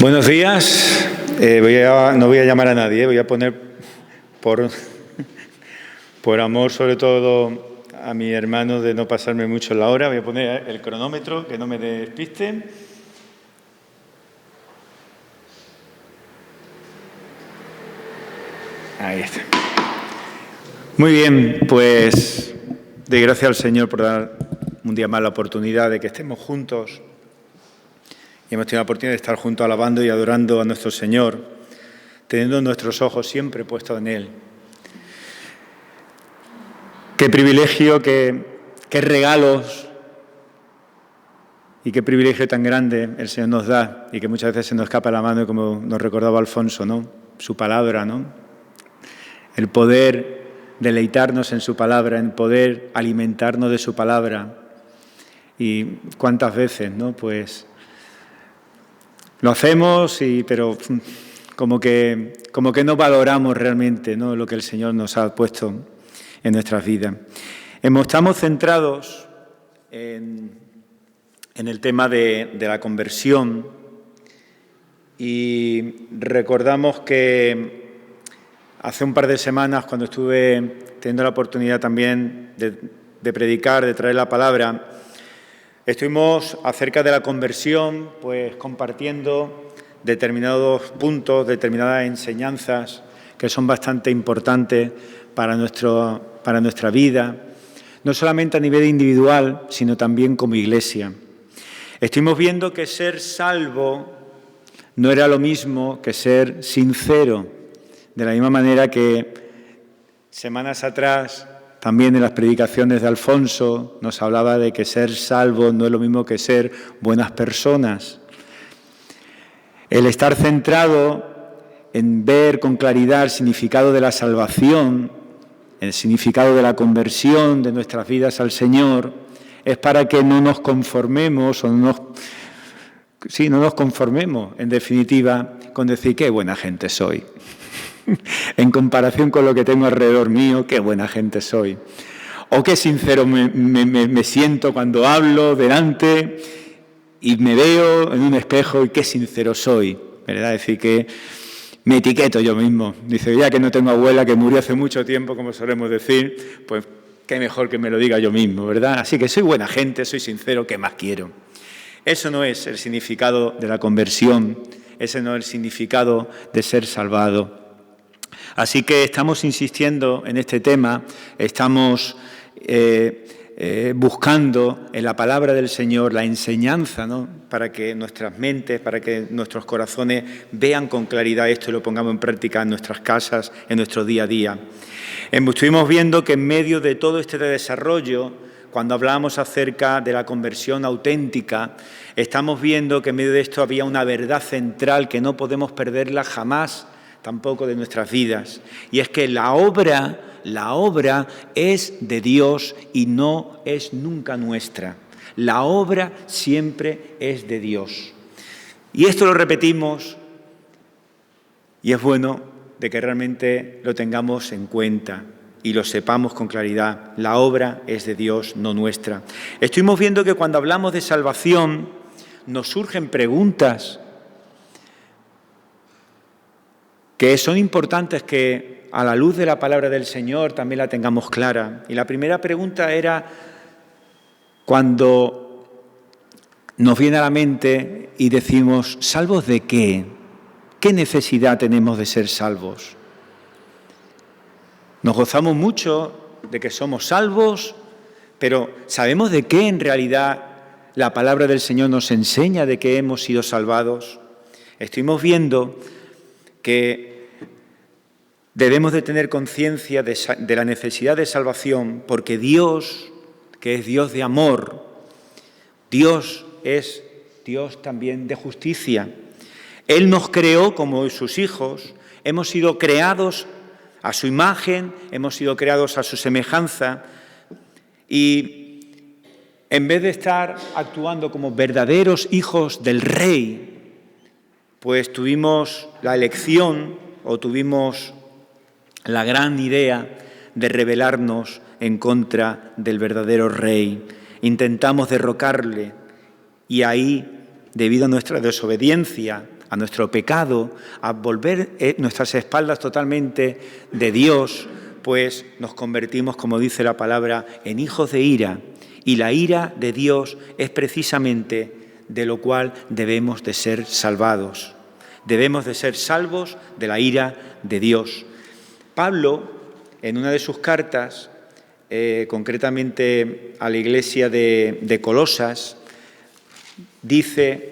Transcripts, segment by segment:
Buenos días. No voy a llamar a nadie, voy a poner por amor sobre todo a mi hermano de no pasarme mucho la hora, voy a poner el cronómetro, que no me despiste. Ahí está. Muy bien, pues doy gracias al Señor por dar un día más la oportunidad de que estemos juntos. Y hemos tenido la oportunidad de estar juntos alabando y adorando a nuestro Señor, teniendo nuestros ojos siempre puestos en Él. Qué privilegio, qué regalos y qué privilegio tan grande el Señor nos da y que muchas veces se nos escapa la mano, como nos recordaba Alfonso, ¿no? Su palabra, ¿no? El poder deleitarnos en su palabra, en poder alimentarnos de su palabra. Y cuántas veces, ¿no? Pues lo hacemos, pero como que no valoramos realmente, ¿no?, lo que el Señor nos ha puesto en nuestras vidas. Estamos centrados en el tema de la conversión y recordamos que hace un par de semanas, cuando estuve teniendo la oportunidad también de predicar, de traer la palabra, estuvimos acerca de la conversión, pues compartiendo determinados puntos, determinadas enseñanzas que son bastante importantes para nuestra vida, no solamente a nivel individual, sino también como iglesia. Estuvimos viendo que ser salvo no era lo mismo que ser sincero, de la misma manera que semanas atrás, también en las predicaciones de Alfonso, nos hablaba de que ser salvo no es lo mismo que ser buenas personas. El estar centrado en ver con claridad el significado de la salvación, el significado de la conversión de nuestras vidas al Señor, es para que no nos conformemos no nos conformemos, en definitiva, con decir qué buena gente soy. En comparación con lo que tengo alrededor mío, qué buena gente soy. O qué sincero me siento cuando hablo delante y me veo en un espejo y qué sincero soy, ¿verdad? Es decir, que me etiqueto yo mismo. Dice, ya que no tengo abuela, que murió hace mucho tiempo, como solemos decir, pues qué mejor que me lo diga yo mismo, ¿verdad? Así que soy buena gente, soy sincero, ¿qué más quiero? Eso no es el significado de la conversión, ese no es el significado de ser salvado. Así que estamos insistiendo en este tema, estamos buscando en la palabra del Señor la enseñanza, ¿no?, para que nuestras mentes, para que nuestros corazones vean con claridad esto y lo pongamos en práctica en nuestras casas, en nuestro día a día. Estuvimos viendo que en medio de todo este desarrollo, cuando hablábamos acerca de la conversión auténtica, estamos viendo que en medio de esto había una verdad central que no podemos perderla jamás, tampoco de nuestras vidas, y es que la obra es de Dios y no es nunca nuestra. La obra siempre es de Dios. Y esto lo repetimos y es bueno de que realmente lo tengamos en cuenta y lo sepamos con claridad. La obra es de Dios, no nuestra. Estuvimos viendo que cuando hablamos de salvación nos surgen preguntas que son importantes que a la luz de la palabra del Señor también la tengamos clara. Y la primera pregunta era cuando nos viene a la mente y decimos, ¿salvos de qué? ¿Qué necesidad tenemos de ser salvos? Nos gozamos mucho de que somos salvos, pero ¿sabemos de qué en realidad la palabra del Señor nos enseña de que hemos sido salvados? Estuvimos viendo que debemos de tener conciencia de la necesidad de salvación porque Dios, que es Dios de amor, Dios es Dios también de justicia. Él nos creó como sus hijos, hemos sido creados a su imagen, hemos sido creados a su semejanza y en vez de estar actuando como verdaderos hijos del Rey, pues tuvimos la elección o tuvimos la gran idea de rebelarnos en contra del verdadero Rey. Intentamos derrocarle y ahí, debido a nuestra desobediencia, a nuestro pecado, a volver nuestras espaldas totalmente de Dios, pues nos convertimos, como dice la palabra, en hijos de ira. Y la ira de Dios es precisamente de lo cual debemos de ser salvados. Debemos de ser salvos de la ira de Dios. Pablo, en una de sus cartas, concretamente a la iglesia de Colosas, dice: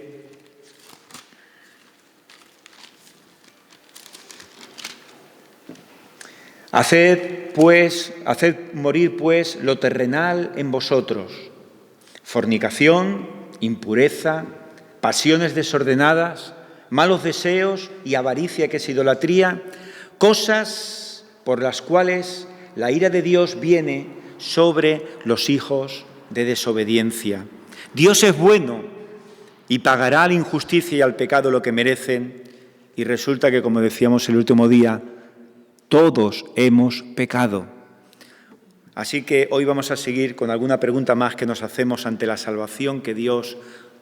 haced morir pues lo terrenal en vosotros: fornicación, impureza, pasiones desordenadas, malos deseos y avaricia, que es idolatría, cosas por las cuales la ira de Dios viene sobre los hijos de desobediencia. Dios es bueno y pagará a la injusticia y al pecado lo que merecen, y resulta que, como decíamos el último día, todos hemos pecado. Así que hoy vamos a seguir con alguna pregunta más que nos hacemos ante la salvación que Dios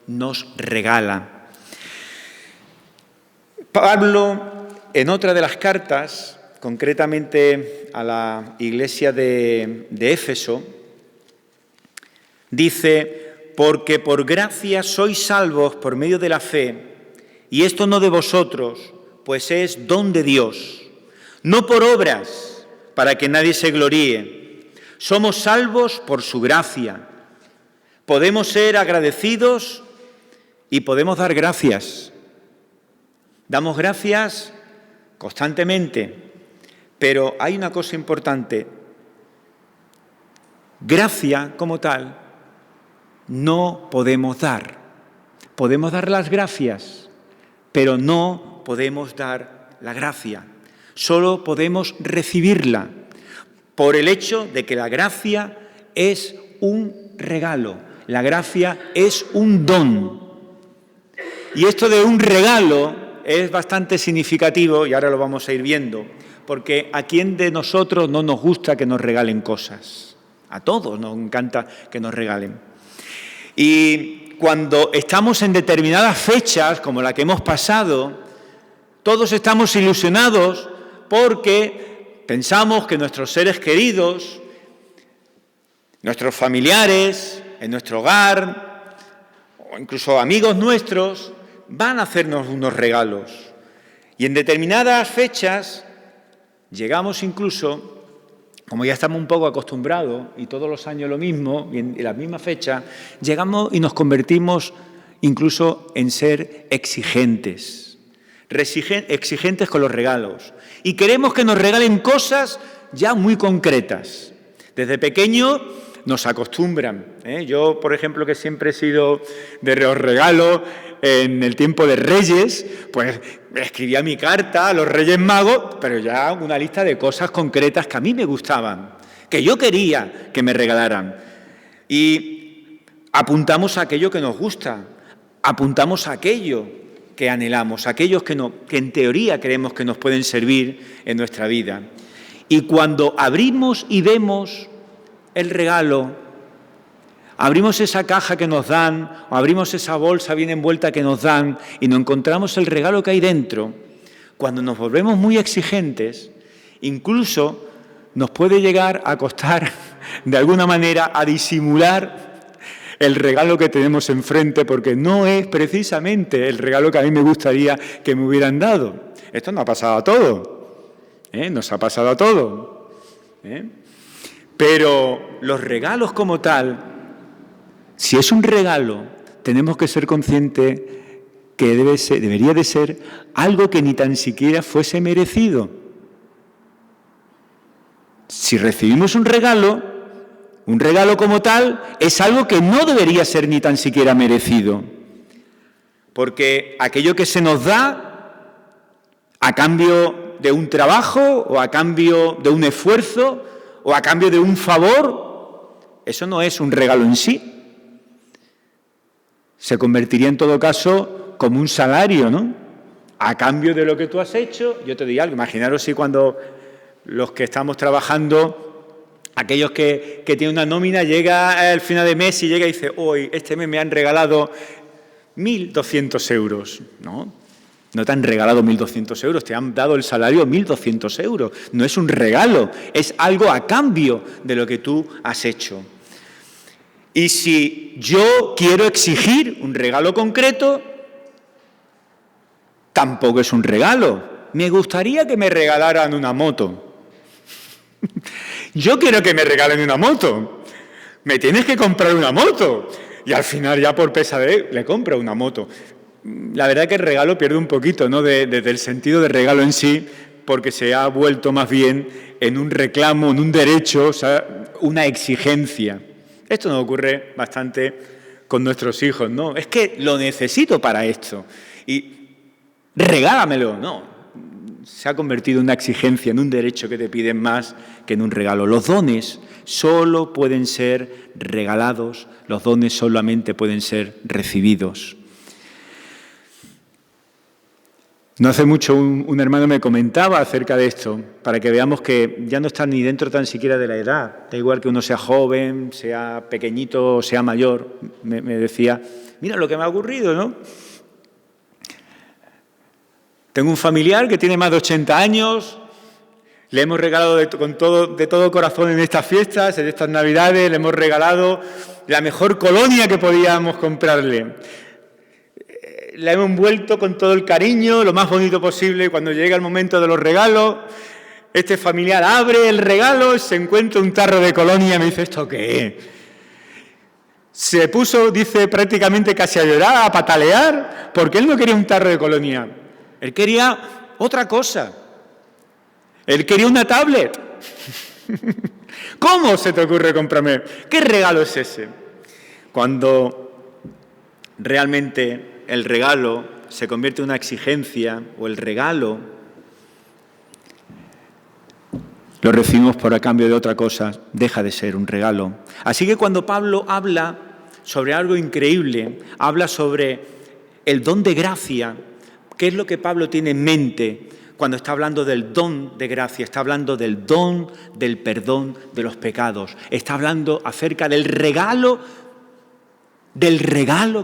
nos regala. Pablo, en otra de las cartas, concretamente a la iglesia de Éfeso, dice: porque por gracia sois salvos por medio de la fe, y esto no de vosotros, pues es don de Dios, no por obras, para que nadie se gloríe. Somos salvos por su gracia. Podemos ser agradecidos y podemos dar gracias. Damos gracias constantemente, pero hay una cosa importante. Gracia como tal no podemos dar. Podemos dar las gracias, pero no podemos dar la gracia. Solo podemos recibirla, por el hecho de que la gracia es un regalo. La gracia es un don. Y esto de un regalo es bastante significativo, y ahora lo vamos a ir viendo, porque ¿a quién de nosotros no nos gusta que nos regalen cosas? A todos nos encanta que nos regalen. Y cuando estamos en determinadas fechas, como la que hemos pasado, todos estamos ilusionados porque pensamos que nuestros seres queridos, nuestros familiares, en nuestro hogar, o incluso amigos nuestros, van a hacernos unos regalos. Y en determinadas fechas llegamos incluso, como ya estamos un poco acostumbrados, y todos los años lo mismo, y en la misma fecha, llegamos y nos convertimos incluso en ser exigentes con los regalos. Y queremos que nos regalen cosas ya muy concretas. Desde pequeño nos acostumbran. Yo, por ejemplo, que siempre he sido de los regalos, en el tiempo de Reyes, pues escribía mi carta a los Reyes Magos, pero ya una lista de cosas concretas que a mí me gustaban, que yo quería que me regalaran. Y apuntamos a aquello que nos gusta, apuntamos a aquello que anhelamos, aquellos que en teoría creemos que nos pueden servir en nuestra vida. Y cuando abrimos y vemos el regalo, abrimos esa caja que nos dan, o abrimos esa bolsa bien envuelta que nos dan, y nos encontramos el regalo que hay dentro, cuando nos volvemos muy exigentes, incluso nos puede llegar a costar, de alguna manera, a disimular el regalo que tenemos enfrente, porque no es precisamente el regalo que a mí me gustaría que me hubieran dado. Esto nos ha pasado a todos, nos ha pasado a todos. Pero los regalos como tal, si es un regalo, tenemos que ser conscientes que debería de ser algo que ni tan siquiera fuese merecido. Si recibimos un regalo como tal es algo que no debería ser ni tan siquiera merecido. Porque aquello que se nos da a cambio de un trabajo o a cambio de un esfuerzo o a cambio de un favor, eso no es un regalo en sí. Se convertiría en todo caso como un salario, ¿no? A cambio de lo que tú has hecho, yo te doy algo. Imaginaros si cuando los que estamos trabajando, aquellos que tienen una nómina, llega al final de mes y llega y dice: hoy, este mes me han regalado 1.200 euros, ¿no? No te han regalado 1.200 euros, te han dado el salario 1.200 euros. No es un regalo, es algo a cambio de lo que tú has hecho. Y si yo quiero exigir un regalo concreto, tampoco es un regalo. Me gustaría que me regalaran una moto. Yo quiero que me regalen una moto. Me tienes que comprar una moto. Y al final ya por pesadez le compro una moto. La verdad es que el regalo pierde un poquito, ¿no?, del sentido de regalo en sí, porque se ha vuelto más bien en un reclamo, en un derecho, o sea, una exigencia. Esto nos ocurre bastante con nuestros hijos, ¿no? Es que lo necesito para esto y regálamelo. No, se ha convertido en una exigencia, en un derecho que te piden más que en un regalo. Los dones solo pueden ser regalados, los dones solamente pueden ser recibidos. No hace mucho un hermano me comentaba acerca de esto, para que veamos que ya no está ni dentro tan siquiera de la edad. Da igual que uno sea joven, sea pequeñito o sea mayor. Me decía, mira lo que me ha ocurrido, ¿no? Tengo un familiar que tiene más de 80 años, le hemos regalado de todo corazón en estas fiestas, en estas Navidades, le hemos regalado la mejor colonia que podíamos comprarle. La hemos envuelto con todo el cariño, lo más bonito posible. Cuando llega el momento de los regalos, este familiar abre el regalo, se encuentra un tarro de colonia y me dice, ¿esto qué es? Se puso, dice, prácticamente casi a llorar, a patalear, porque él no quería un tarro de colonia. Él quería otra cosa. Él quería una tablet. ¿Cómo se te ocurre comprarme? ¿Qué regalo es ese? Cuando realmente el regalo se convierte en una exigencia, o el regalo lo recibimos por a cambio de otra cosa, deja de ser un regalo. Así que cuando Pablo habla sobre algo increíble, habla sobre el don de gracia, ¿qué es lo que Pablo tiene en mente cuando está hablando del don de gracia? Está hablando del don del perdón de los pecados. Está hablando acerca del regalo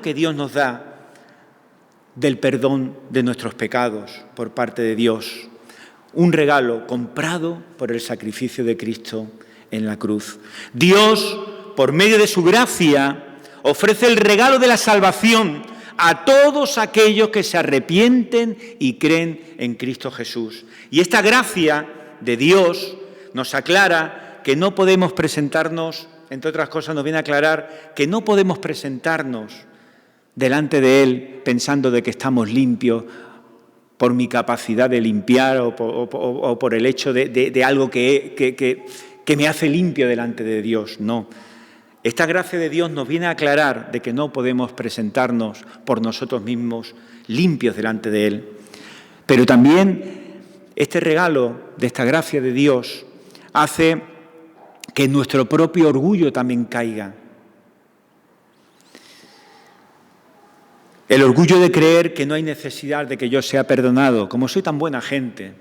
que Dios nos da, del perdón de nuestros pecados por parte de Dios. Un regalo comprado por el sacrificio de Cristo en la cruz. Dios, por medio de su gracia, ofrece el regalo de la salvación a todos aquellos que se arrepienten y creen en Cristo Jesús. Y esta gracia de Dios nos aclara que no podemos presentarnos, entre otras cosas nos viene a aclarar que no podemos presentarnos delante de Él pensando de que estamos limpios por mi capacidad de limpiar o por el hecho de algo que me hace limpio delante de Dios. No. Esta gracia de Dios nos viene a aclarar de que no podemos presentarnos por nosotros mismos limpios delante de Él. Pero también este regalo de esta gracia de Dios hace que nuestro propio orgullo también caiga. El orgullo de creer que no hay necesidad de que yo sea perdonado, como soy tan buena gente,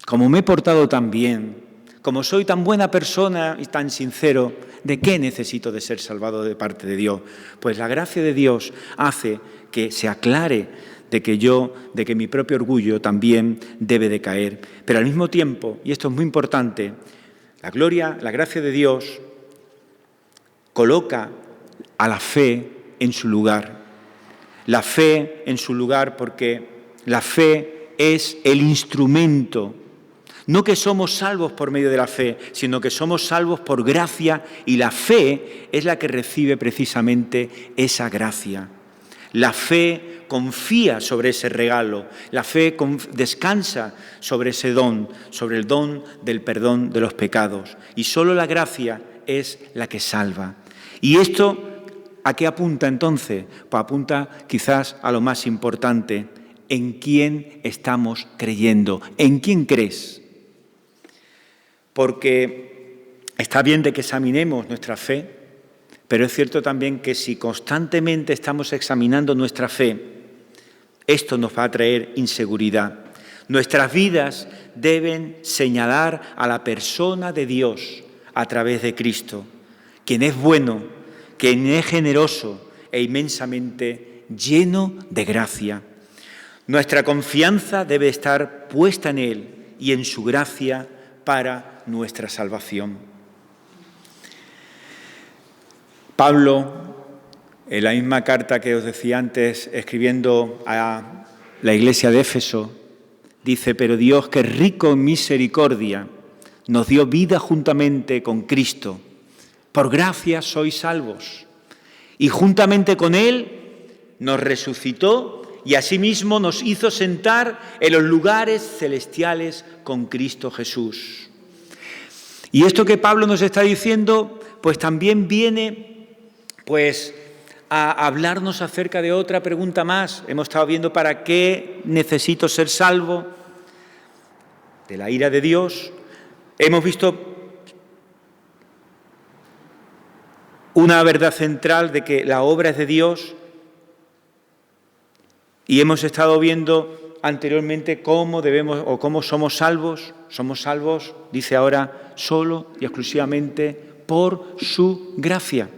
como me he portado tan bien, como soy tan buena persona y tan sincero, ¿de qué necesito de ser salvado de parte de Dios? Pues la gracia de Dios hace que se aclare de que mi propio orgullo también debe de caer. Pero al mismo tiempo, y esto es muy importante, la gracia de Dios coloca a la fe en su lugar. La fe en su lugar porque la fe es el instrumento. No que somos salvos por medio de la fe, sino que somos salvos por gracia y la fe es la que recibe precisamente esa gracia. La fe confía sobre ese regalo, la fe descansa sobre ese don, sobre el don del perdón de los pecados. Y solo la gracia es la que salva. Y esto, ¿a qué apunta entonces? Pues apunta quizás a lo más importante, ¿en quién estamos creyendo? ¿En quién crees? Porque está bien de que examinemos nuestra fe, pero es cierto también que si constantemente estamos examinando nuestra fe, esto nos va a traer inseguridad. Nuestras vidas deben señalar a la persona de Dios a través de Cristo, quien es bueno, quien es generoso e inmensamente lleno de gracia. Nuestra confianza debe estar puesta en Él y en su gracia para nuestra salvación. Pablo, en la misma carta que os decía antes, escribiendo a la iglesia de Éfeso, dice: pero Dios, que es rico en misericordia, nos dio vida juntamente con Cristo. Por gracia sois salvos. Y juntamente con Él nos resucitó y asimismo nos hizo sentar en los lugares celestiales con Cristo Jesús. Y esto que Pablo nos está diciendo, pues también viene a hablarnos acerca de otra pregunta más. Hemos estado viendo para qué necesito ser salvo de la ira de Dios. Hemos visto una verdad central de que la obra es de Dios. Y hemos estado viendo anteriormente cómo debemos o cómo somos salvos. Somos salvos, dice ahora, solo y exclusivamente por su gracia.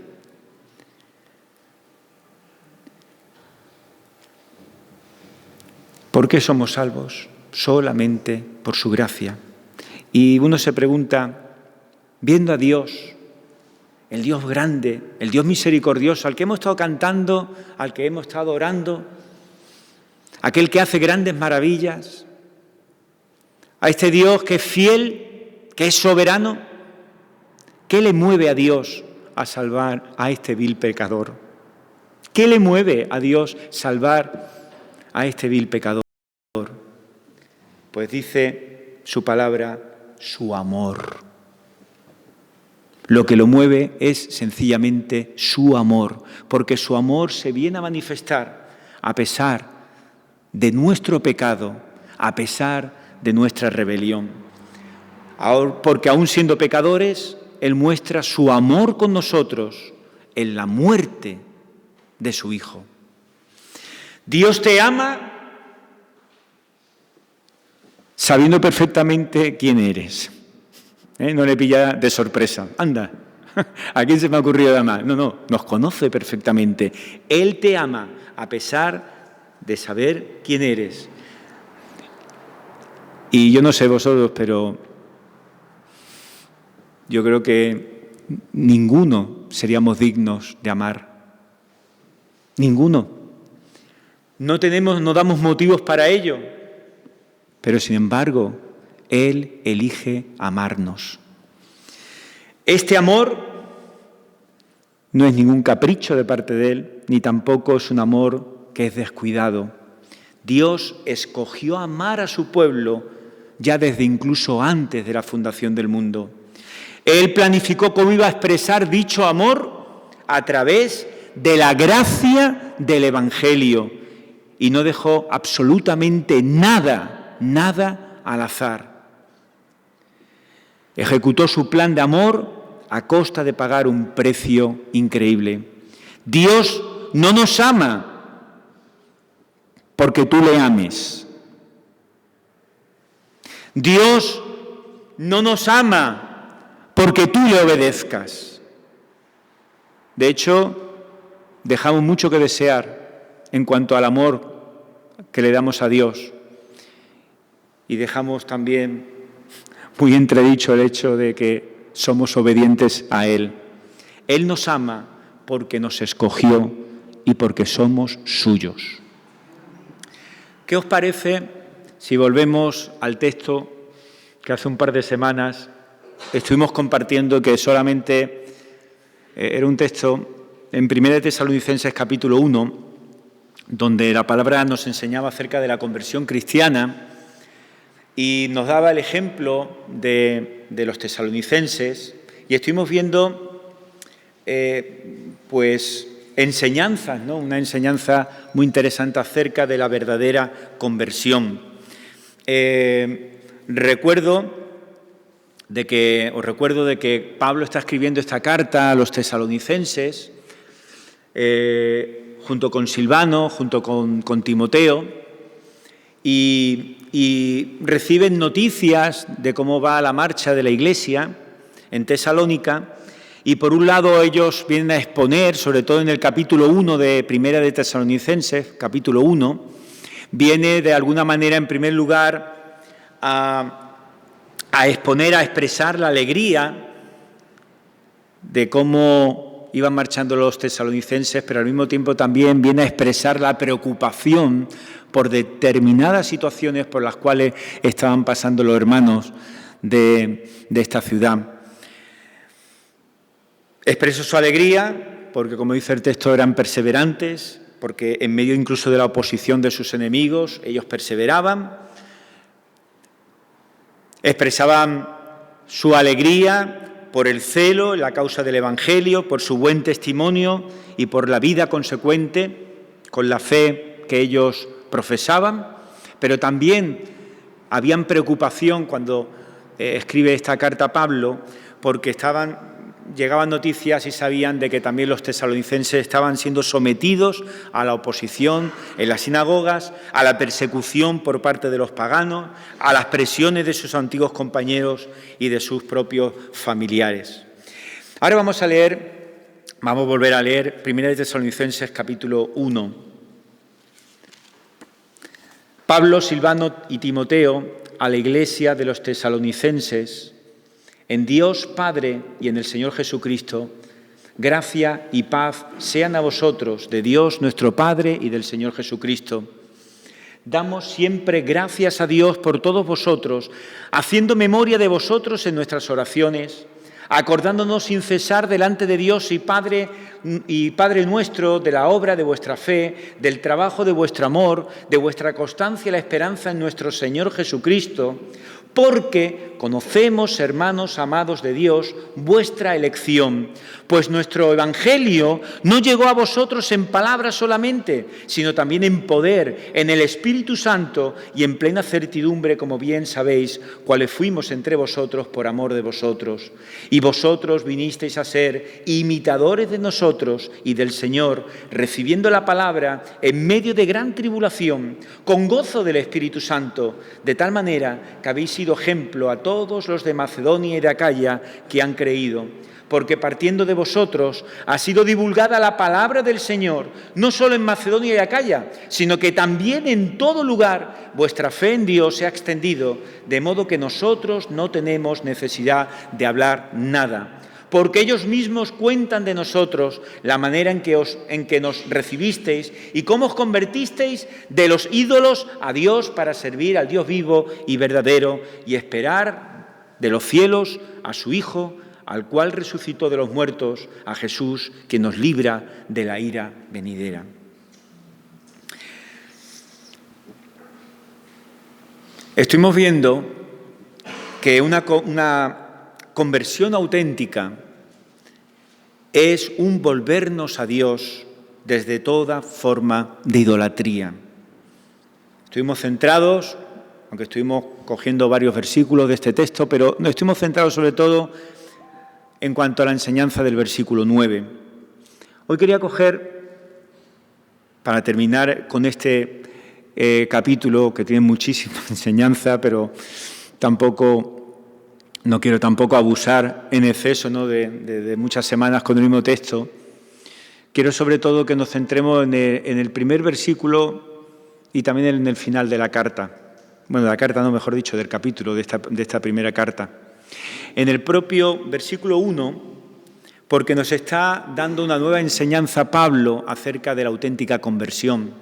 ¿Por qué somos salvos? Solamente por su gracia. Y uno se pregunta, viendo a Dios, el Dios grande, el Dios misericordioso, al que hemos estado cantando, al que hemos estado orando, aquel que hace grandes maravillas, a este Dios que es fiel, que es soberano, ¿qué le mueve a Dios a salvar a este vil pecador? ¿Qué le mueve a Dios salvar a este vil pecador? Pues dice su palabra, su amor. Lo que lo mueve es sencillamente su amor, porque su amor se viene a manifestar a pesar de nuestro pecado, a pesar de nuestra rebelión. Porque aún siendo pecadores, Él muestra su amor con nosotros en la muerte de su Hijo. Dios te ama sabiendo perfectamente quién eres. No le pilla de sorpresa. Anda, ¿a quién se me ha ocurrido amar? No, nos conoce perfectamente. Él te ama a pesar de saber quién eres. Y yo no sé vosotros, pero yo creo que ninguno seríamos dignos de amar. Ninguno. No damos motivos para ello, pero sin embargo, Él elige amarnos. Este amor no es ningún capricho de parte de Él, ni tampoco es un amor que es descuidado. Dios escogió amar a su pueblo ya desde incluso antes de la fundación del mundo. Él planificó cómo iba a expresar dicho amor a través de la gracia del Evangelio y no dejó absolutamente nada al azar. Ejecutó su plan de amor a costa de pagar un precio increíble. Dios no nos ama porque tú le ames. Dios no nos ama porque tú le obedezcas. De hecho, dejamos mucho que desear en cuanto al amor que le damos a Dios. Y dejamos también muy entredicho el hecho de que somos obedientes a Él. Él nos ama porque nos escogió y porque somos suyos. ¿Qué os parece si volvemos al texto que hace un par de semanas estuvimos compartiendo, que solamente era un texto en 1 Tesalonicenses capítulo 1, donde la palabra nos enseñaba acerca de la conversión cristiana y nos daba el ejemplo de los tesalonicenses, y estuvimos viendo enseñanzas, ¿no? Una enseñanza muy interesante acerca de la verdadera conversión. Recuerdo de que Pablo está escribiendo esta carta a los tesalonicenses junto con Silvano, junto con Timoteo, y reciben noticias de cómo va la marcha de la Iglesia en Tesalónica. Y por un lado ellos vienen a exponer, sobre todo en el capítulo 1 de Primera de Tesalonicenses, capítulo 1, viene de alguna manera, en primer lugar, a exponer, a expresar la alegría de cómo iban marchando los tesalonicenses, pero al mismo tiempo también viene a expresar la preocupación por determinadas situaciones por las cuales estaban pasando los hermanos de esta ciudad. Expreso su alegría porque, como dice el texto, eran perseverantes, porque en medio incluso de la oposición de sus enemigos, ellos perseveraban. Expresaban su alegría por el celo en la causa del Evangelio, por su buen testimonio y por la vida consecuente con la fe que ellos profesaban, pero también habían preocupación cuando escribe esta carta Pablo, porque llegaban noticias y sabían de que también los tesalonicenses estaban siendo sometidos a la oposición en las sinagogas, a la persecución por parte de los paganos, a las presiones de sus antiguos compañeros y de sus propios familiares. Ahora vamos a volver a leer 1 Tesalonicenses capítulo 1. Pablo, Silvano y Timoteo a la iglesia de los tesalonicenses, en Dios Padre y en el Señor Jesucristo, gracia y paz sean a vosotros, de Dios nuestro Padre y del Señor Jesucristo. Damos siempre gracias a Dios por todos vosotros, haciendo memoria de vosotros en nuestras oraciones, acordándonos sin cesar delante de Dios y Padre nuestro de la obra de vuestra fe, del trabajo de vuestro amor, de vuestra constancia y la esperanza en nuestro Señor Jesucristo, porque conocemos, hermanos amados de Dios, vuestra elección, pues nuestro Evangelio no llegó a vosotros en palabras solamente, sino también en poder, en el Espíritu Santo y en plena certidumbre, como bien sabéis, cuáles fuimos entre vosotros por amor de vosotros. Y vosotros vinisteis a ser imitadores de nosotros y del Señor, recibiendo la palabra en medio de gran tribulación, con gozo del Espíritu Santo, de tal manera que habéis sido ejemplo a todos los de Macedonia y de Acaya que han creído, porque partiendo de vosotros ha sido divulgada la palabra del Señor, no solo en Macedonia y Acaya, sino que también en todo lugar vuestra fe en Dios se ha extendido, de modo que nosotros no tenemos necesidad de hablar nada, porque ellos mismos cuentan de nosotros la manera en que nos recibisteis y cómo os convertisteis de los ídolos a Dios para servir al Dios vivo y verdadero y esperar de los cielos a su Hijo, al cual resucitó de los muertos, a Jesús, que nos libra de la ira venidera. Estuvimos viendo que una conversión auténtica es un volvernos a Dios desde toda forma de idolatría. Estuvimos centrados, aunque estuvimos cogiendo varios versículos de este texto, pero nos estuvimos centrados sobre todo en cuanto a la enseñanza del versículo 9. Hoy quería coger, para terminar con este capítulo que tiene muchísima enseñanza, pero no quiero tampoco abusar en exceso, ¿no?, de muchas semanas con el mismo texto. Quiero sobre todo que nos centremos en el primer versículo y también en el final de la carta. Bueno, de la carta no, mejor dicho, del capítulo de esta primera carta. En el propio versículo 1, porque nos está dando una nueva enseñanza Pablo acerca de la auténtica conversión.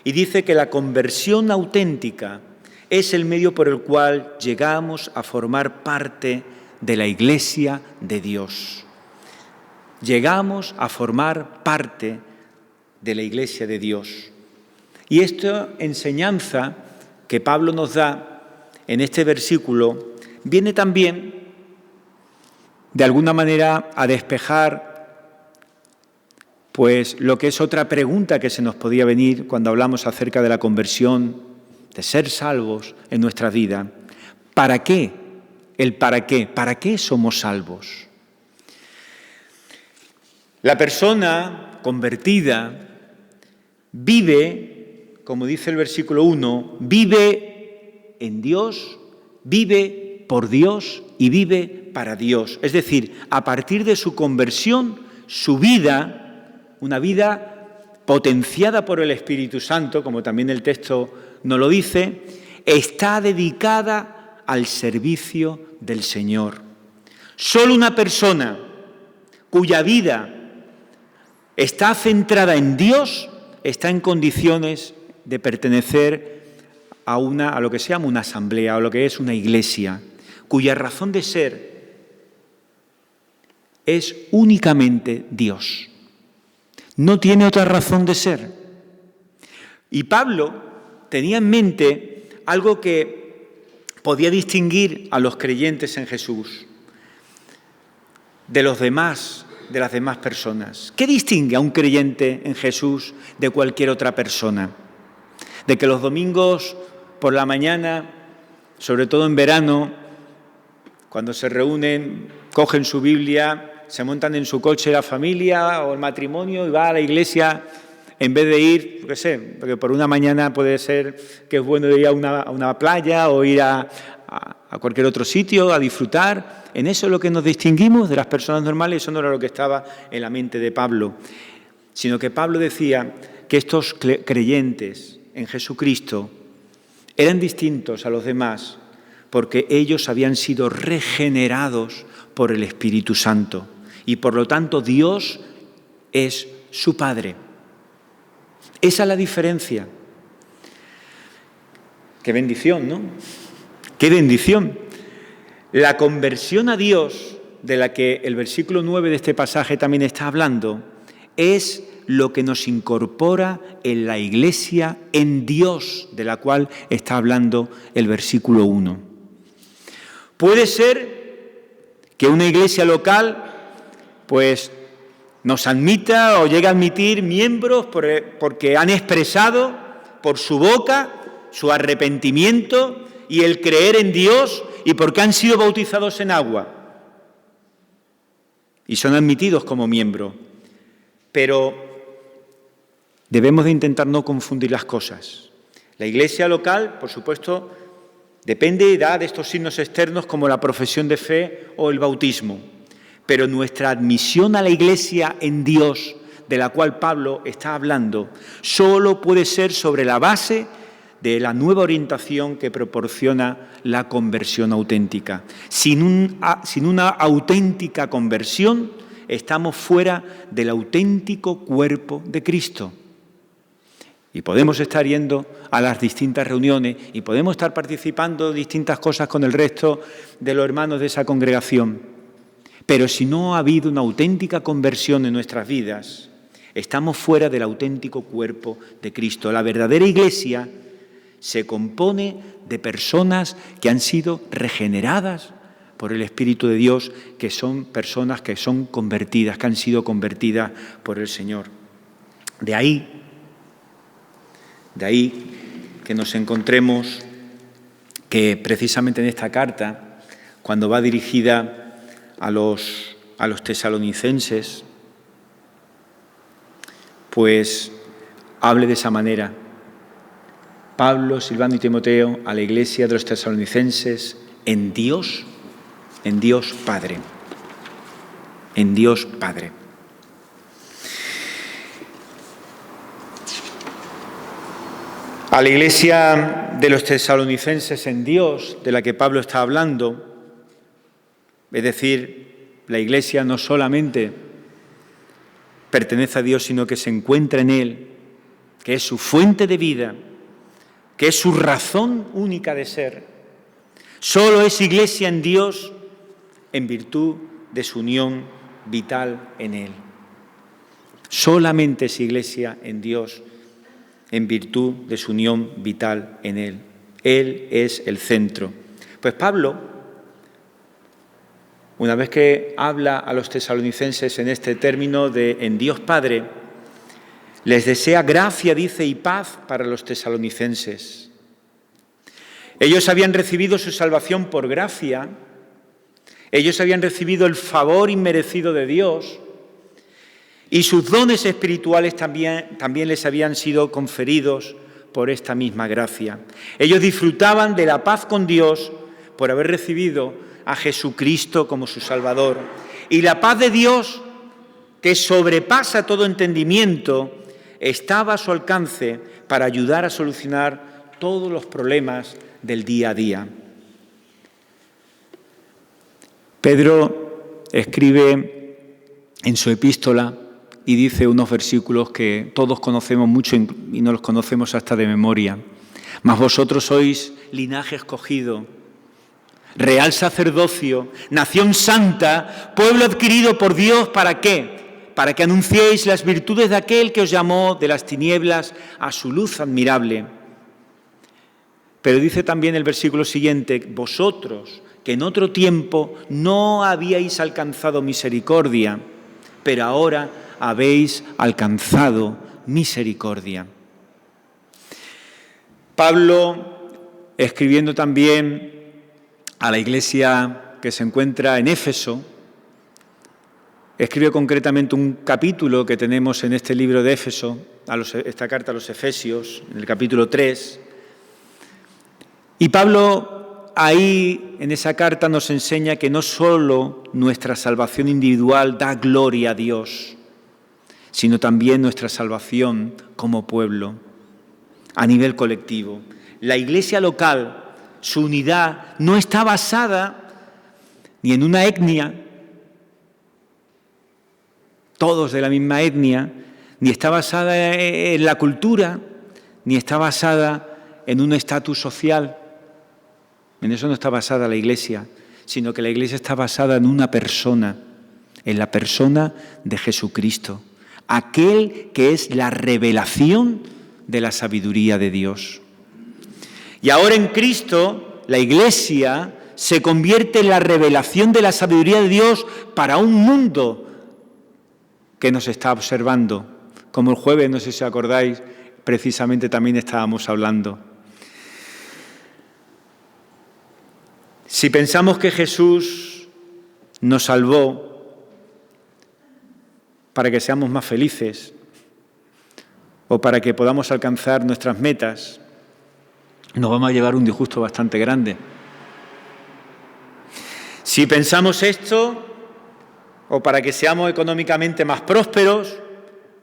Y dice que la conversión auténtica es el medio por el cual llegamos a formar parte de la Iglesia de Dios. Llegamos a formar parte de la Iglesia de Dios. Y esta enseñanza que Pablo nos da en este versículo viene también, de alguna manera, a despejar pues lo que es otra pregunta que se nos podía venir cuando hablamos acerca de la conversión, de ser salvos en nuestra vida. ¿Para qué? El para qué. ¿Para qué somos salvos? La persona convertida vive, como dice el versículo 1, vive en Dios, vive por Dios y vive para Dios. Es decir, a partir de su conversión, su vida, una vida potenciada por el Espíritu Santo, como también el texto nos lo dice, está dedicada al servicio del Señor. Solo una persona cuya vida está centrada en Dios está en condiciones de pertenecer a lo que se llama una asamblea o lo que es una iglesia, cuya razón de ser es únicamente Dios. No tiene otra razón de ser. Y Pablo tenía en mente algo que podía distinguir a los creyentes en Jesús de los demás, de las demás personas. ¿Qué distingue a un creyente en Jesús de cualquier otra persona? De que los domingos por la mañana, sobre todo en verano, cuando se reúnen, cogen su Biblia, se montan en su coche la familia o el matrimonio y va a la iglesia en vez de ir, yo qué sé, porque por una mañana puede ser que es bueno ir a una playa o ir a cualquier otro sitio a disfrutar. En eso es lo que nos distinguimos de las personas normales. Eso no era lo que estaba en la mente de Pablo, sino que Pablo decía que estos creyentes en Jesucristo eran distintos a los demás porque ellos habían sido regenerados por el Espíritu Santo y por lo tanto Dios es su Padre. Esa es la diferencia. Qué bendición, ¿no? ¡Qué bendición! La conversión a Dios, de la que el versículo 9 de este pasaje también está hablando, es lo que nos incorpora en la iglesia, en Dios, de la cual está hablando el versículo 1. Puede ser que una iglesia local, pues, nos admita o llegue a admitir miembros porque han expresado por su boca su arrepentimiento y el creer en Dios y porque han sido bautizados en agua y son admitidos como miembros. Pero debemos de intentar no confundir las cosas. La iglesia local, por supuesto, depende y da de estos signos externos como la profesión de fe o el bautismo. Pero nuestra admisión a la iglesia en Dios, de la cual Pablo está hablando, solo puede ser sobre la base de la nueva orientación que proporciona la conversión auténtica. Sin una auténtica conversión, estamos fuera del auténtico cuerpo de Cristo. Y podemos estar yendo a las distintas reuniones y podemos estar participando de distintas cosas con el resto de los hermanos de esa congregación. Pero si no ha habido una auténtica conversión en nuestras vidas, estamos fuera del auténtico cuerpo de Cristo. La verdadera iglesia se compone de personas que han sido regeneradas por el Espíritu de Dios, que son personas que son convertidas, que han sido convertidas por el Señor. De ahí que nos encontremos que precisamente en esta carta, cuando va dirigida a los tesalonicenses, pues hable de esa manera. Pablo, Silvano y Timoteo a la iglesia de los tesalonicenses en Dios Padre. En Dios Padre. A la iglesia de los tesalonicenses en Dios, de la que Pablo está hablando, es decir, la iglesia no solamente pertenece a Dios, sino que se encuentra en Él, que es su fuente de vida, que es su razón única de ser. Solo es iglesia en Dios en virtud de su unión vital en Él. Solamente es iglesia en Dios en virtud de su unión vital en Él. Él es el centro. Pues Pablo, una vez que habla a los tesalonicenses en este término de en Dios Padre, les desea gracia, dice, y paz para los tesalonicenses. Ellos habían recibido su salvación por gracia, ellos habían recibido el favor inmerecido de Dios y sus dones espirituales también les habían sido conferidos por esta misma gracia. Ellos disfrutaban de la paz con Dios por haber recibido a Jesucristo como su Salvador. Y la paz de Dios, que sobrepasa todo entendimiento, estaba a su alcance para ayudar a solucionar todos los problemas del día a día. Pedro escribe en su epístola y dice unos versículos que todos conocemos mucho y no los conocemos hasta de memoria. Mas vosotros sois linaje escogido, real sacerdocio, nación santa, pueblo adquirido por Dios, ¿para qué? Para que anunciéis las virtudes de aquel que os llamó de las tinieblas a su luz admirable. Pero dice también el versículo siguiente, vosotros que en otro tiempo no habíais alcanzado misericordia, pero ahora habéis alcanzado misericordia. Pablo, escribiendo también a la iglesia que se encuentra en Éfeso, escribe concretamente un capítulo que tenemos en este libro de Éfeso, esta carta a los Efesios, en el capítulo 3. Y Pablo ahí, en esa carta, nos enseña que no solo nuestra salvación individual da gloria a Dios, sino también nuestra salvación como pueblo, a nivel colectivo. La iglesia local, su unidad, no está basada ni en una etnia, todos de la misma etnia, ni está basada en la cultura, ni está basada en un estatus social. En eso no está basada la iglesia, sino que la iglesia está basada en una persona, en la persona de Jesucristo, aquel que es la revelación de la sabiduría de Dios. Y ahora en Cristo, la iglesia se convierte en la revelación de la sabiduría de Dios para un mundo que nos está observando. Como el jueves, no sé si os acordáis, precisamente también estábamos hablando. Si pensamos que Jesús nos salvó para que seamos más felices o para que podamos alcanzar nuestras metas, nos vamos a llevar un disgusto bastante grande. Si pensamos esto, o para que seamos económicamente más prósperos,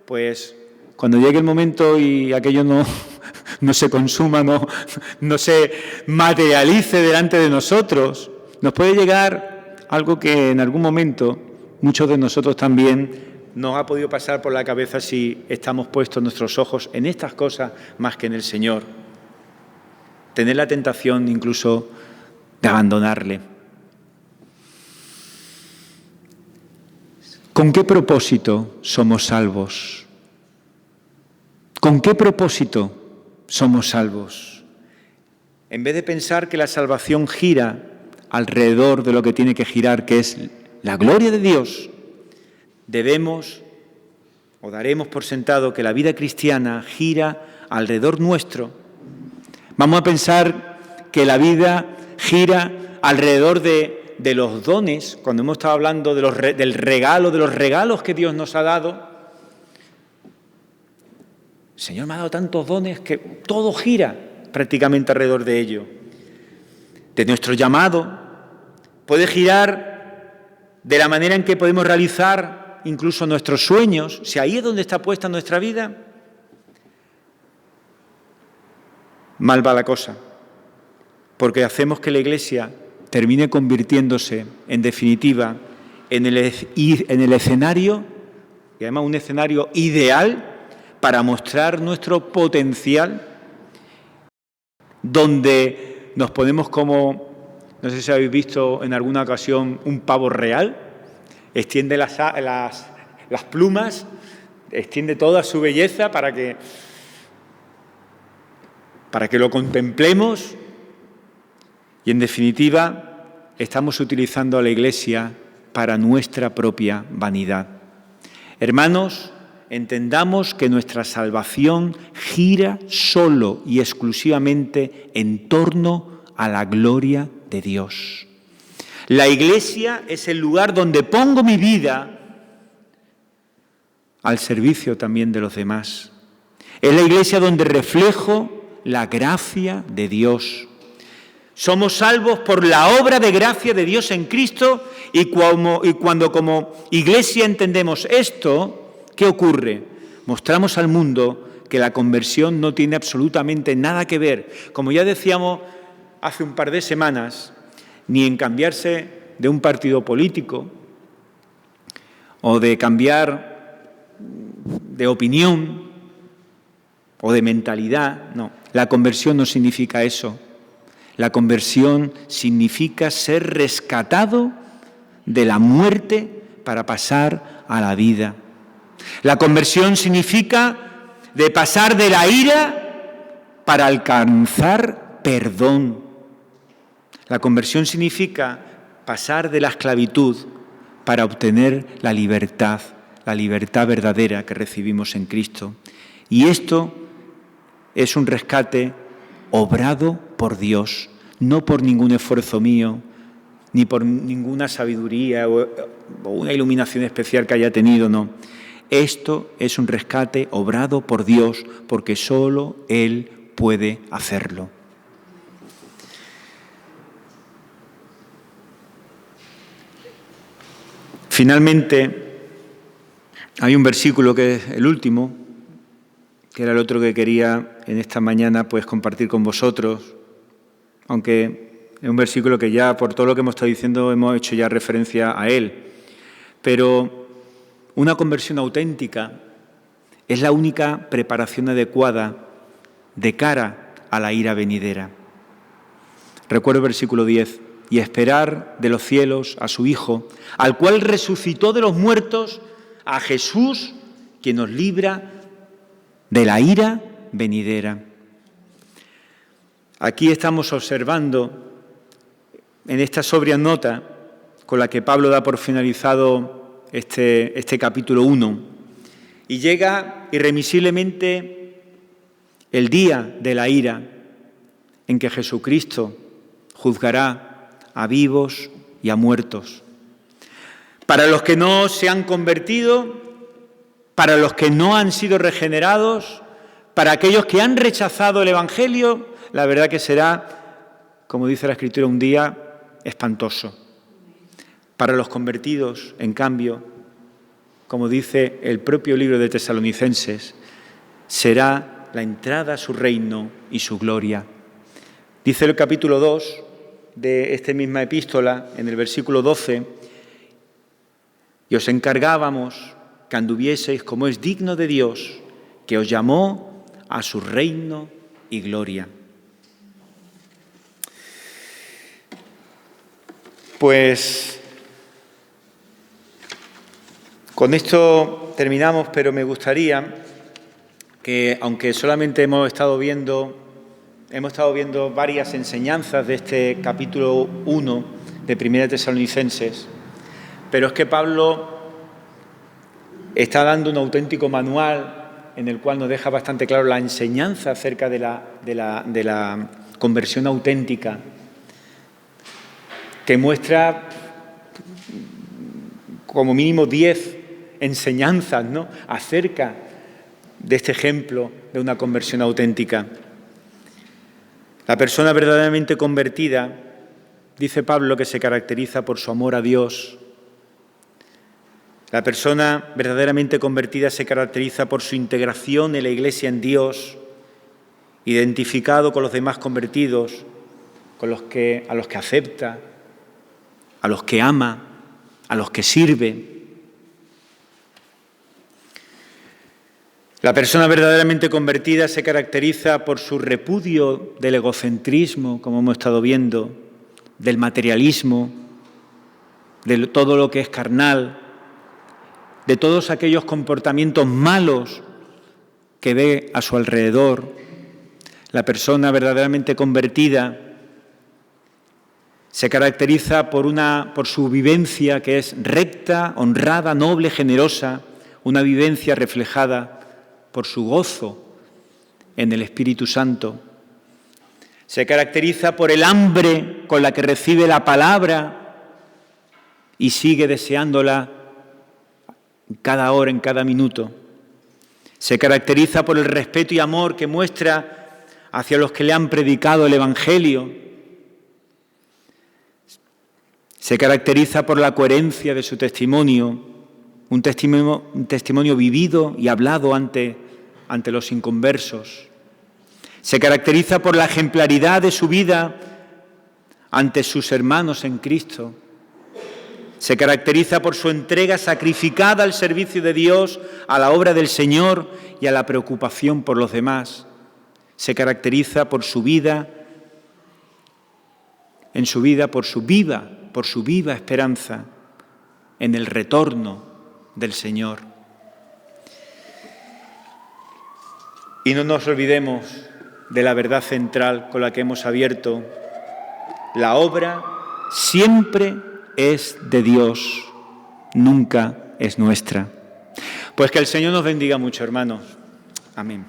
pues cuando llegue el momento y aquello no se consuma, no se materialice delante de nosotros, nos puede llegar algo que en algún momento muchos de nosotros también nos ha podido pasar por la cabeza si estamos puestos nuestros ojos en estas cosas más que en el Señor. Tener la tentación incluso de abandonarle. ¿Con qué propósito somos salvos? ¿Con qué propósito somos salvos? En vez de pensar que la salvación gira alrededor de lo que tiene que girar, que es la gloria de Dios, debemos o daremos por sentado que la vida cristiana gira alrededor nuestro. Vamos a pensar que la vida gira alrededor de los dones, cuando hemos estado hablando del regalo, de los regalos que Dios nos ha dado. El Señor me ha dado tantos dones que todo gira prácticamente alrededor de ello. De nuestro llamado, puede girar de la manera en que podemos realizar incluso nuestros sueños, si ahí es donde está puesta nuestra vida. Mal va la cosa, porque hacemos que la Iglesia termine convirtiéndose, en definitiva, en el escenario, y además un escenario ideal para mostrar nuestro potencial, donde nos ponemos como, no sé si habéis visto en alguna ocasión un pavo real, extiende las plumas, extiende toda su belleza para que lo contemplemos. Y en definitiva, estamos utilizando a la Iglesia para nuestra propia vanidad. Hermanos, entendamos que nuestra salvación gira solo y exclusivamente en torno a la gloria de Dios. La Iglesia es el lugar donde pongo mi vida al servicio también de los demás. Es la Iglesia donde reflejo la gracia de Dios. Somos salvos por la obra de gracia de Dios en Cristo y cuando como Iglesia entendemos esto, ¿qué ocurre? Mostramos al mundo que la conversión no tiene absolutamente nada que ver, como ya decíamos hace un par de semanas, ni en cambiarse de un partido político o de cambiar de opinión o de mentalidad. No, la conversión no significa eso. La conversión significa ser rescatado de la muerte para pasar a la vida. La conversión significa de pasar de la ira para alcanzar perdón. La conversión significa pasar de la esclavitud para obtener la libertad verdadera que recibimos en Cristo. Y esto es un rescate obrado por Dios, no por ningún esfuerzo mío, ni por ninguna sabiduría o una iluminación especial que haya tenido, no. Esto es un rescate obrado por Dios, porque solo Él puede hacerlo. Finalmente, hay un versículo que es el último, que era el otro que quería en esta mañana pues compartir con vosotros, aunque es un versículo que ya por todo lo que hemos estado diciendo hemos hecho ya referencia a él. Pero una conversión auténtica es la única preparación adecuada de cara a la ira venidera. Recuerdo el versículo 10, y esperar de los cielos a su Hijo, al cual resucitó de los muertos, a Jesús, quien nos libra de la ira venidera. Aquí estamos observando, en esta sobria nota con la que Pablo da por finalizado este capítulo 1, y llega irremisiblemente el día de la ira en que Jesucristo juzgará a vivos y a muertos. Para los que no se han convertido, para los que no han sido regenerados, para aquellos que han rechazado el Evangelio, la verdad que será, como dice la Escritura, un día espantoso. Para los convertidos, en cambio, como dice el propio libro de Tesalonicenses, será la entrada a su reino y su gloria. Dice el capítulo 2 de esta misma epístola, en el versículo 12, y os encargábamos que anduvieseis como es digno de Dios, que os llamó a su reino y gloria. Pues con esto terminamos, pero me gustaría que, aunque solamente hemos estado viendo varias enseñanzas de este capítulo 1 de Primera Tesalonicenses, pero es que Pablo está dando un auténtico manual en el cual nos deja bastante claro la enseñanza acerca de la conversión auténtica, que muestra como mínimo 10 enseñanzas, ¿no?, acerca de este ejemplo de una conversión auténtica. La persona verdaderamente convertida, dice Pablo, que se caracteriza por su amor a Dios. La persona verdaderamente convertida se caracteriza por su integración en la Iglesia en Dios, identificado con los demás convertidos, a los que acepta, a los que ama, a los que sirve. La persona verdaderamente convertida se caracteriza por su repudio del egocentrismo, como hemos estado viendo, del materialismo, de todo lo que es carnal, de todos aquellos comportamientos malos que ve a su alrededor. La persona verdaderamente convertida se caracteriza por su vivencia que es recta, honrada, noble, generosa, una vivencia reflejada por su gozo en el Espíritu Santo. Se caracteriza por el hambre con la que recibe la palabra y sigue deseándola cada hora, en cada minuto. Se caracteriza por el respeto y amor que muestra hacia los que le han predicado el Evangelio. Se caracteriza por la coherencia de su testimonio un testimonio vivido y hablado ante los inconversos. Se caracteriza por la ejemplaridad de su vida ante sus hermanos en Cristo. Se caracteriza por su entrega sacrificada al servicio de Dios, a la obra del Señor y a la preocupación por los demás. Se caracteriza por su vida, por su viva esperanza en el retorno del Señor. Y no nos olvidemos de la verdad central con la que hemos abierto: la obra siempre es de Dios, nunca es nuestra. Pues que el Señor nos bendiga mucho, hermanos. Amén.